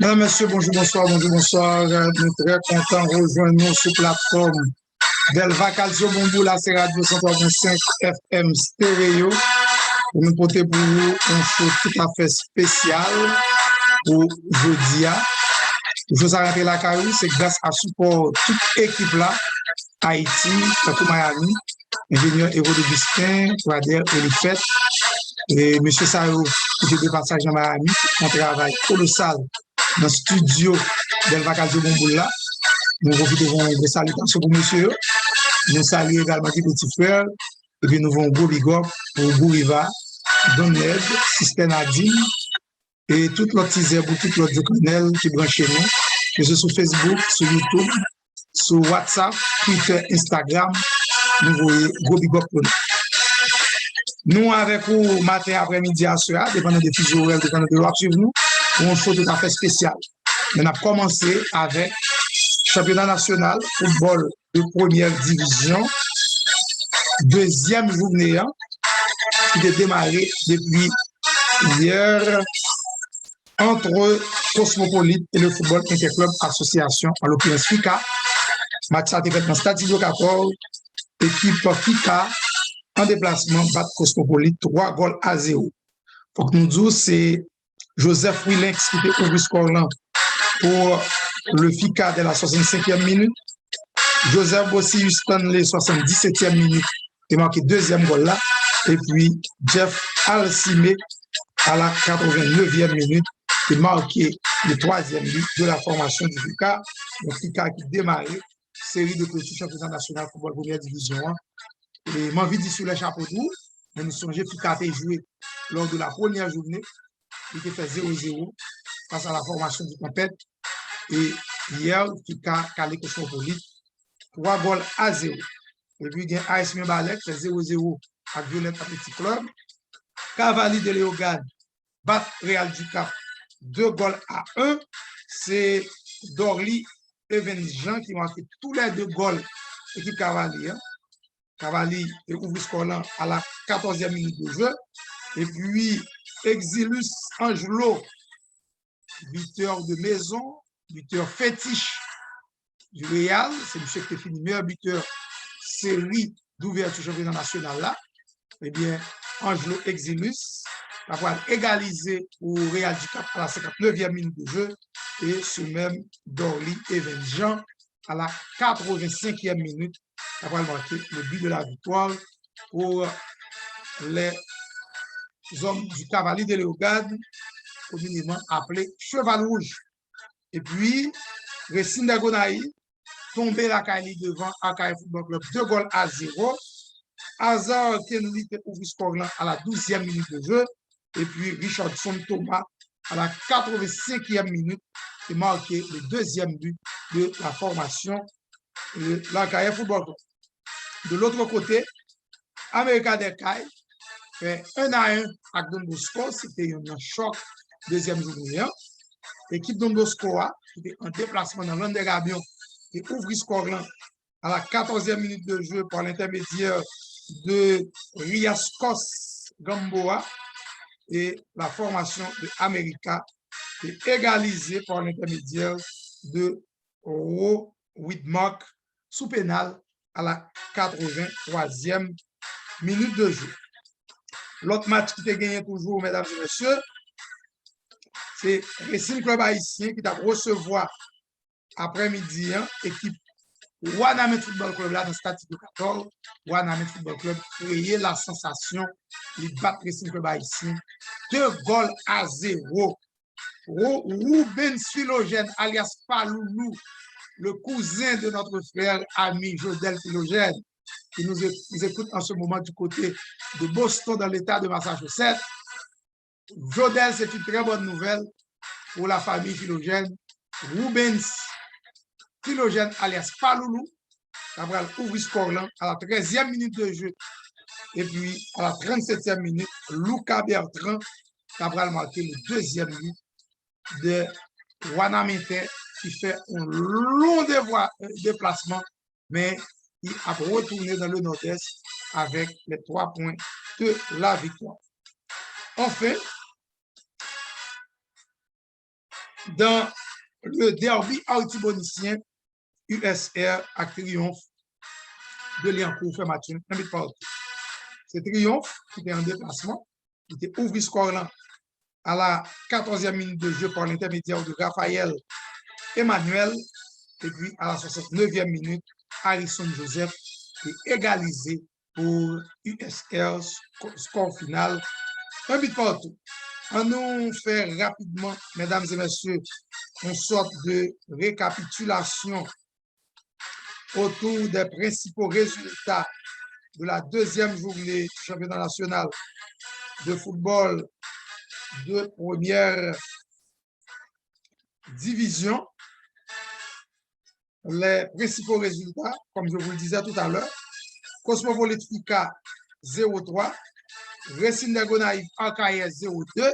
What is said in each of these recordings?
Mesdames, Messieurs, bonjour, bonsoir, bonjour, bonsoir. Nous très contents de rejoindre nous sur la plateforme d'Elva Calcio Bombou, la c'est Radio 103.5 FM Stéréo. Pour nous porter pour vous un show tout à fait spécial pour jeudi. Il faut s'arrêter la carrière, c'est grâce à support toute équipe là, Haïti, Tatou Miami, ingénieur Héros de Bistin, Wader, Olifet, et M. Sao, qui était de passage dans Miami, un travail colossal dans le studio d'Elva Calcio Bomboula. Nous profiterons des salutations pour monsieur. Nous saluons également les petits frères. Et puis nous avons Beau Bigop pour Bouriva, Donned, Système Adine et toutes les petits herbes, toutes les canaux qui branchent chez nous, que ce soit sur Facebook, sur YouTube, sur WhatsApp, Twitter, Instagram. Nous voyons Beau Bigop pour nous. Nous, avec vous, matin, après-midi, à soir, dépendant des fuseaux horaires, dépendant de l'heure suivre nous, pour un show tout à fait spécial. On a commencé avec championnat national, football de première division, deuxième journée, qui a démarré depuis hier entre Cosmopolite et le football interclub association, en l'occurrence FICA. Match a été fait dans le Stade 14, équipe FICA en déplacement bat Cosmopolite 3-0. Faut que nous disions, c'est Joseph Willinx qui était ouvert score là pour le FICA de la 65e minute. Joseph Bossi Stanley, 77e minute, qui marqué deuxième goal là. Et puis Jeff Alcimé à la 89e minute, qui marqué le troisième but de la formation du FICA. Le FICA qui démarrait série de clôture championnat national football première division 1. Et moi, je dis sur les chapeaux de roue, mais nous songeons FICA a joué lors de la première journée. Il était fait 0-0 face à la formation du compète. Et hier, FICA calé Cosmopolite 3-0. Et puis, il y a AS Balek fait 0-0 avec Violette Athletic Club. Cavalier de Léogane bat Real du Cap 2-1. C'est Dorly Evans Jean qui marque tous les deux goals équipe Cavalier. Cavalier est ouvert score à la 14e minute de jeu. Et puis, Exilus Angelo, buteur de maison, buteur fétiche du Real. C'est monsieur qui a fini meilleur buteur série d'ouverture championnat national là. Eh bien, Angelo Exilus va égaliser au Real du Cap à la 59e minute de jeu. Et ce même Dorly Evans Jean à la 85e minute va marquer le but de la victoire pour les hommes du Cavalier de Léogade, communément appelé Cheval Rouge. Et puis, Racine de Gonaï, tombé la Kaili devant Akaï Football Club 2-0. Hazard Kenley ouvre score à la 12e minute de jeu. Et puis, Richardson Thomas à la 85e minute qui marqué le deuxième but de la formation de l'Akaï Football Club. De l'autre côté, America Decaï fait 1-1 avec Don Bosco. C'était un choc deuxième journée. L'équipe Don Bosco qui était en déplacement dans l'Ande Gabion et ouvre score à la 14e minute de jeu par l'intermédiaire de Riascos Gamboa et la formation de America est égalisée par l'intermédiaire de Ro Widmark sous pénal à la 83e minute de jeu. L'autre match qui a gagné toujours, mesdames et messieurs, c'est Racing Club Haïtien qui a recevoir après-midi équipe Wanamé Football Club là dans le Stade 14. Wanamé Football Club créé la sensation, il bat Racing Club Haïtien 2-0. Rubens Philogène alias Paloulou, le cousin de notre frère ami Jodel Philogène, qui nous écoute en ce moment du côté de Boston dans l'État de Massachusetts. Jodel, c'est une très bonne nouvelle pour la famille Philogène. Rubens Philogène alias Paloulou, Cabral ouvre score à la 13e minute de jeu. Et puis à la 37e minute, Lucas Bertrand, Cabral marqué le deuxième but de Wanamete qui fait un long déplacement, mais il a retourné dans le nord-est avec les 3 points de la victoire. Enfin, dans le derby artibonicien USR à triomphe de Liancourt fait match un but partout. C'est triomphe qui était en déplacement, qui était ouvert score là à la 14e minute de jeu par l'intermédiaire de Raphaël Emmanuel. Et puis à la 69e minute, Harrison Joseph est égalisé pour USR, score final, un but partout. On nous fait rapidement, mesdames et messieurs, une sorte de récapitulation autour des principaux résultats de la deuxième journée du championnat national de football de première division. Les principaux résultats, comme je vous le disais tout à l'heure, Cosmopolitica 0-3, Racing de Gonaïves Arcaïes 0-2,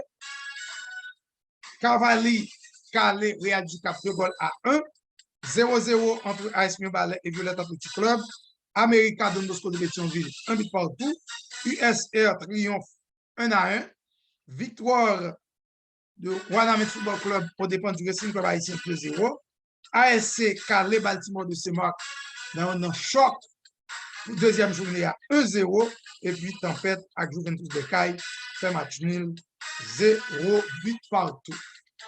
Cavali Calais Real du Cap de Gaulle à 1, 0-0 entre AS Ballet et Violette Athletic Club, America Don Bosco de Pétionville, un but partout, USR Triomphe 1-1, victoire de Wanamet Football Club au dépend du Racing Club haïtien 2-0, ASC Calais Baltimore de Semark dans un choc pour deuxième journée à 1-0 et puis Tempête avec Juventus de Caille fait match nul 0 but partout.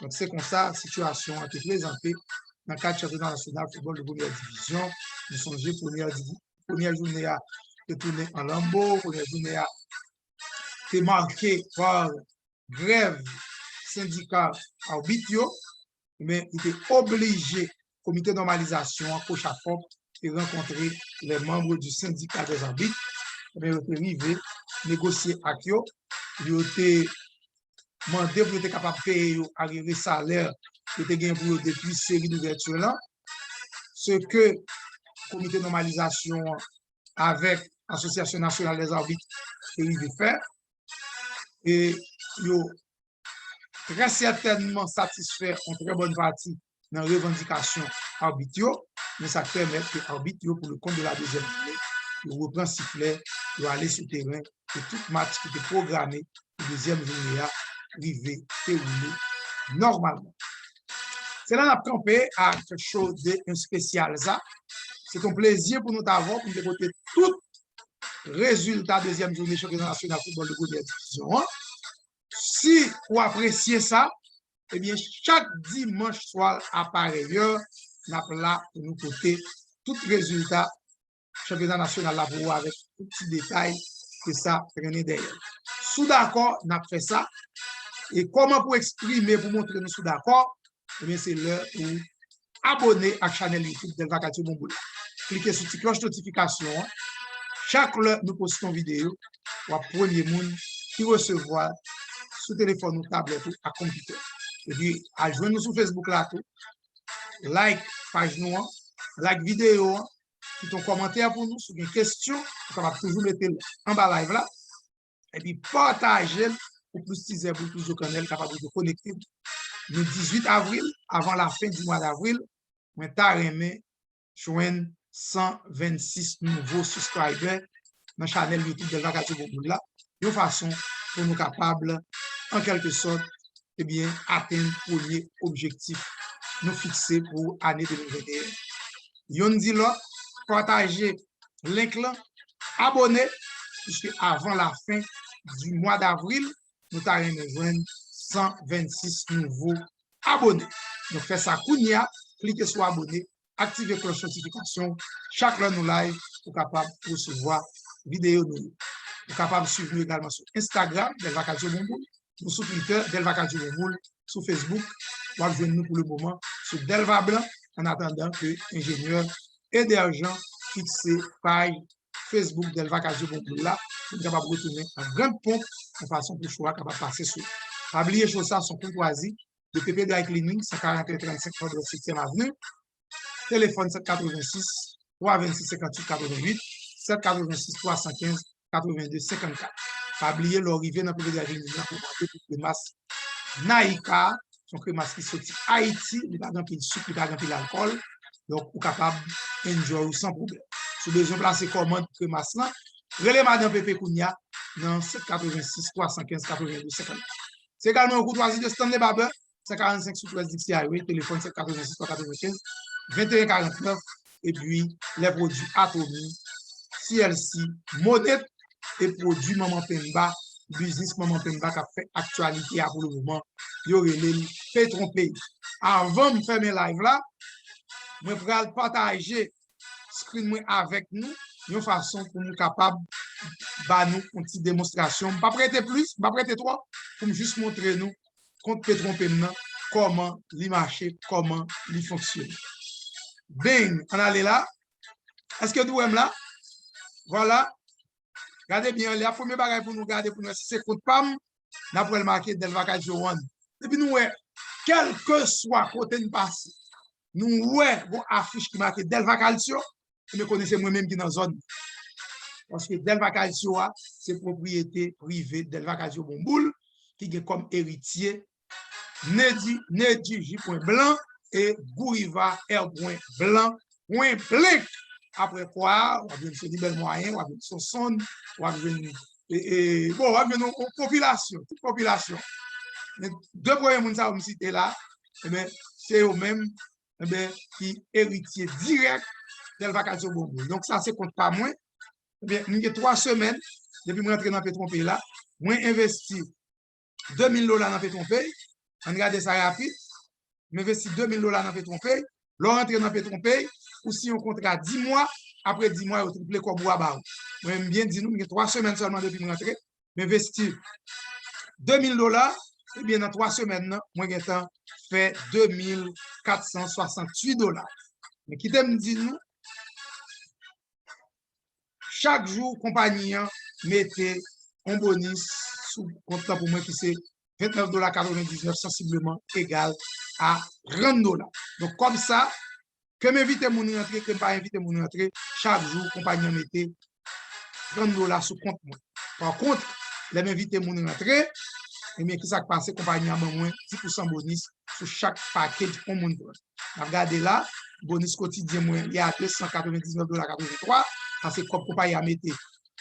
Donc c'est comme ça la situation a été présentée dans le cadre du championnat national de football de première division. Nous sommes première journée à tourner en lambeau, première journée à été marquée par grève syndicale arbitrio, mais il était obligé, comité de normalisation, à coach à FOP, de rencontrer les membres du syndicat des arbitres. Mais il était arrivé, négocier avec eux, il était demandé pour être capable de payer arriver salaire qui était gagné pour depuis série d'ouverture là. Ce que le comité de normalisation avec l'Association nationale des arbitres est arrivé faire. Et ils ont très certainement satisfait en très bonne partie dans les revendications arbitrales, mais ça permet que l'arbitre, pour le compte de la deuxième journée, il reprend sifflet, il va aller sur le terrain, et tout match qui était programmé pour la deuxième journée arrivé, déroulé normalement. C'est là qu'on a campé à quelque chose de spécial. C'est un plaisir pour nous d'avoir, pour nous dévoter tout résultat deuxième journée championnat national de football de première division. Si vous appréciez ça, eh bien, chaque dimanche soir à pareille heure, nous sommes là pour nous porter tout résultat championnat national là pour avec tout petit détail que ça traîne derrière. Sous d'accord, nous avons fait ça. Et comment pour exprimer, pour montrer que nous sommes d'accord, eh bien, c'est l'heure pour abonner à la chaîne YouTube Delva Catio Bonboula. Cliquez sur la cloche de notification. Chaque heure, nous postons une vidéo pour le premier monde qui recevoir sur téléphone ou tablette ou à computer. Et puis, à joindre nous sur Facebook là, tout. Like page nous, like vidéo, puis ton commentaire pour nous, sur une question, on va toujours mettre en bas live là. Et puis, partagez pour plus teaser, pour plus de canal capable de connecter. Le 18 avril, avant la fin du mois d'avril, on a remis joindre 126 nouveaux subscribers dans la chaîne YouTube de Delva Catio Bonboula, de façon pour nous capables, en quelque sorte, eh bien, atteindre le premier objectif nous fixé pour l'année 2021. Yon dit là, partagez link là, abonnez, puisque avant la fin du mois d'avril, nous avons rejoindre 126 nouveaux abonnés. Donc, faites ça kounia, cliquez sur abonner, activez la cloche de notification. Chaque heure nous live pour capable de recevoir vidéo nous. Vous êtes capable de suivre nous également sur Instagram, Delva Catio Bonboula, ou sur Twitter, Delva Catio Bonboula, sur Facebook, ou à nous pour le moment sur Delva Blanc, en attendant que l'ingénieur et d'argent fixé page Facebook Delva Catio Bonboula, pour capable de retourner en grande pompe de façon pour choix capable de passer sur. Pas oublier choses ça, son courtoisie de PP Dry Cleaning, 141 35 de 6e avenue, téléphone 786 326 58 88, 786 315 82 54. Pas oublier l'arrivée dans le PP Dry Cleaning pour manger pour les masques Naïka, son crémasse qui sortit Haïti, il n'a pas de sucre, il n'a pas d'alcool, donc vous êtes capable d'enjoy sans problème. Si vous avez besoin de placer commande pour crémasse là, relève Madame Pepe Kounia dans 786 315 82 54. C'est également un courtoisie de Stanley Barber, 145 sous 13 Dixia, oui, téléphone 786 395 2149, et puis les produits Atomi, CLC, Monette et produits Maman Pemba, business Maman Pemba qui a fait actualité pour le moment. Il y aurait les Pétron Pays. Avant de faire mes lives là, je vais partager screen avec nous, une façon pour nous capables de nous une petite démonstration. Pas prêter plus, pas prêter trop, pour juste montrer nous contre Pétron Pays comment il marche, comment il fonctionne. Bing, on allait là. Est-ce que vous aimez là? Voilà. Regardez bien, la première bagage pour nous garder, pour nous, si c'est contre PAM, nous avons le marqué Delva Calcio One. Et puis nous, quel que soit côté nous passe, nous avons affiche qui marque Delva Calcio, nous connaissons moi-même qui est dans la zone. Parce que Delva Calcio, c'est propriété privée Delva Calcio Bomboul, qui est comme héritier Nedi J. Blanc et Gouriva R. Blanc, point blanc. Après quoi, on va venir sur des belles moyens, on va venir sur son, on va venir. Bon, on va venir en population, toute population. Les deux premiers gens que vous citez là, c'est eux-mêmes qui héritiers direct de la vacation Bombo. Donc, ça, c'est compte pas moins. Nous avons 3 semaines, depuis que je suis rentré dans Pétron Pays là, moi investi $2000 dans Pétron Pays. On regarde ça rapide. M'investis $2000 dans Pétron Pays. L'on rentre dans Pétron Pays. Ou si on contrat 10 mois, après 10 mois, on triple comme Bois. Moi, j'aime bien dire, nous, il y a 3 semaines seulement depuis que je rentre. M'investis $2000, et bien dans 3 semaines, moi, j'ai fait $2468. Mais qui t'aime dire, nous, chaque jour, compagnie mettez un bonus sous compte pour moi qui c'est $29,99 sensiblement égal à $30. Donc, comme ça, que m'invite mon rentrer, que pas inviter mon rentrer, chaque jour, compagnie mettez $30 sous compte moi. Par contre, les m'inviter mon rentrer, et bien, qui ça passe, compagnie a moins 10% bonus sur chaque package qu'on monte. Regardez là, bonus quotidien, il y a $299,83. Ça, c'est comme compagnie a mettez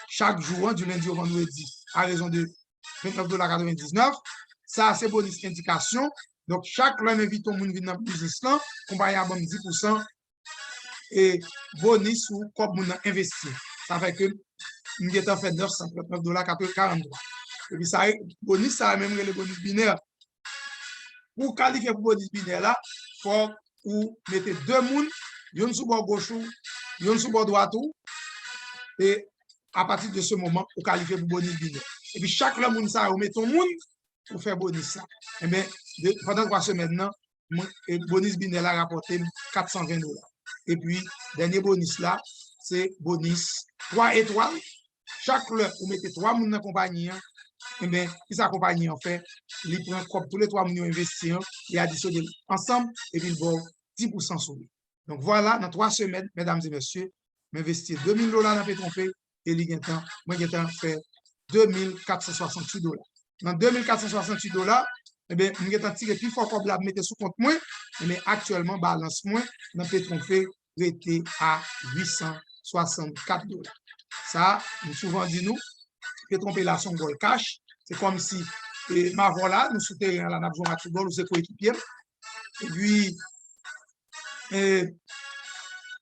chaque jour, du lundi au vendredi, à raison de $29,99. Ça, c'est bonus indication. Donc, chaque fois, invite tout le monde dans le business là, compagnie a 10% et bonus ou comme on a investi. Ça fait que nous avons fait $939,43. Et puis, ça, bonus, ça a même le bonus binaire. Pour qualifier pour bonus binaire là, il faut ou mettez 2 personnes, une sous bord gauche, une sous bord droite, et à partir de ce moment, vous qualifiez pour bonus binaire. Et puis, chaque monde, ça, vous mettez un monde pour faire bonus ça. Et bien, pendant 3 semaines, le bonus binaire a rapporté $420. Et puis, dernier bonus là, c'est bonus 3 étoiles. Chaque fois, vous mettez 3 personnes dans la compagnie. Et bien, qui sa compagnie en fait, il prend comme tous les 3 millions investis, il additionne ensemble et puis il va 10% sur lui. Donc voilà, dans 3 semaines, mesdames et messieurs, m'investir $2000 dans Pétron Pays et moi j'ai fait $2468. Dans $2468, eh bien, nous avons tiré plus fort comme la mettre sous compte moins, mais actuellement, balance moins dans Pétron Pays était à $864. Ça, nous souvent dit nous, Pétron Pays là son goal cash. C'est comme si ma voilà, nous soutenons la nation à football ou c'est coéquipier. Et puis,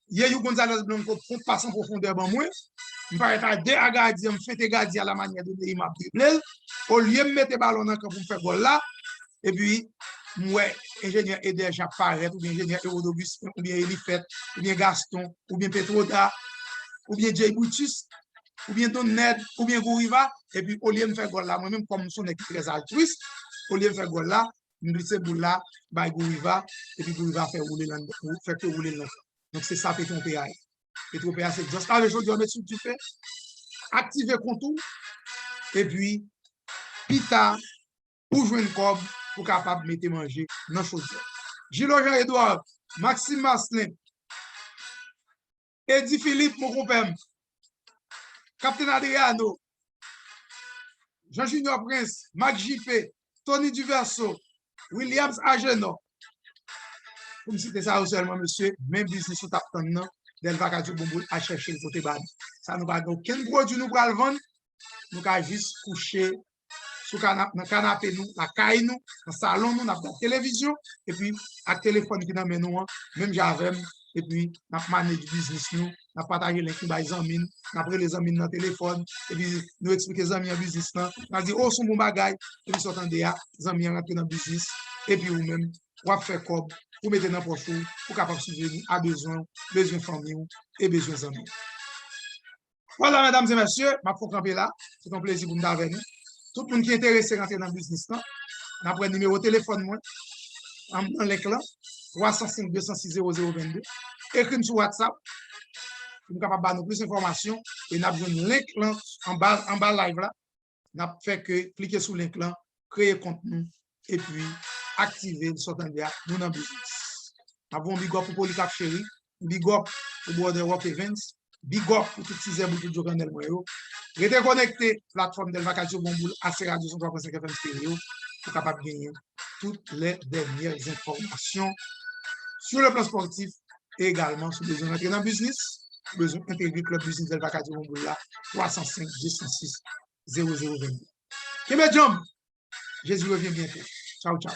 Yeyou Gonzalez Blanco pour passer en profondeur ben moi. Je vais être deux à garder, je fais garder à la manière de Neymar dribble. Au lieu de mettre le ballon dans le camp pour me faire goal là. Et puis, moi, ingénieur Eder Jacques ou bien ingénieur Eurodobus, ou bien Elifet, ou bien Gaston, ou bien Petroda, ou bien Jay Boutus, ou bien Don Ned, ou bien Gouriva, et puis au lieu de faire goal là, moi-même comme son équipe très altruiste, au lieu de faire goal là, je glisse boule là, by Gouriva, et puis Gouriva fait rouler là, fait rouler là. Donc c'est ça Pétron Pays. Pétron Pays, c'est juste là, les choses, mettre sur tu fais, activer contour, et puis, pita, pour jouer une cob, pour capable de mettre manger dans chose. Gilles Jean-Edouard, Maxime Maslin, Eddie Philippe, mon compère, Captain Adriano, Jean-Junior Prince, Mac JP, Tony Duverso, Williams Ageno. Comme si c'était ça seulement, monsieur, même business ou tapant, Delva Calcio Bomboul à chercher le côté bas. Ça nous va aucun produit nous pour le vendre, nous avons juste couché sous canapé nous, la caille nous, dans le salon nous, dans la télévision, et puis, avec le téléphone qui dans nous, même j'avais, et puis, nous manage business nous, nous partager les clients les amis, nous après les amis dans le téléphone, et puis, nous expliquer les amis en business, nous dit, oh, son bon bagage, et puis, sortant de là, les amis rentrent dans le business, et puis, vous-même, vous faire comme, vous mettez dans le poche, pour capable subvenir à besoin famille et besoin amis. Voilà, mesdames et messieurs, ma faut camper là. C'est un plaisir pour nous avec nous. Tout le monde qui est intéressé à rentrer dans le business, on a le numéro de téléphone, moi, en l'écran, 305 206 0022. Écrivez sur WhatsApp, nous sommes capables de nous plus d'informations et nous avons besoin de link là, en bas live là. Nous avons fait que cliquer sur le link là, créer contenu et puis activer le sortant de nous dans le business. Nous avons un big up pour Polycarp Chéri, un big up pour Border Rock Events, big up pour toutes ces herbes pour Jokanel Moyo. Restez connecté, plateforme Delva Calcio Bomboul, AC Radio 103.5 FM Stereo, pour capable de gagner toutes les dernières informations sur le plan sportif et également sur besoin d'entrer dans le business, besoin d'intégrer le business Delva Calcio Bomboul là, 305 206 0022. Québec Jump, Jésus revient bientôt. Ciao, ciao.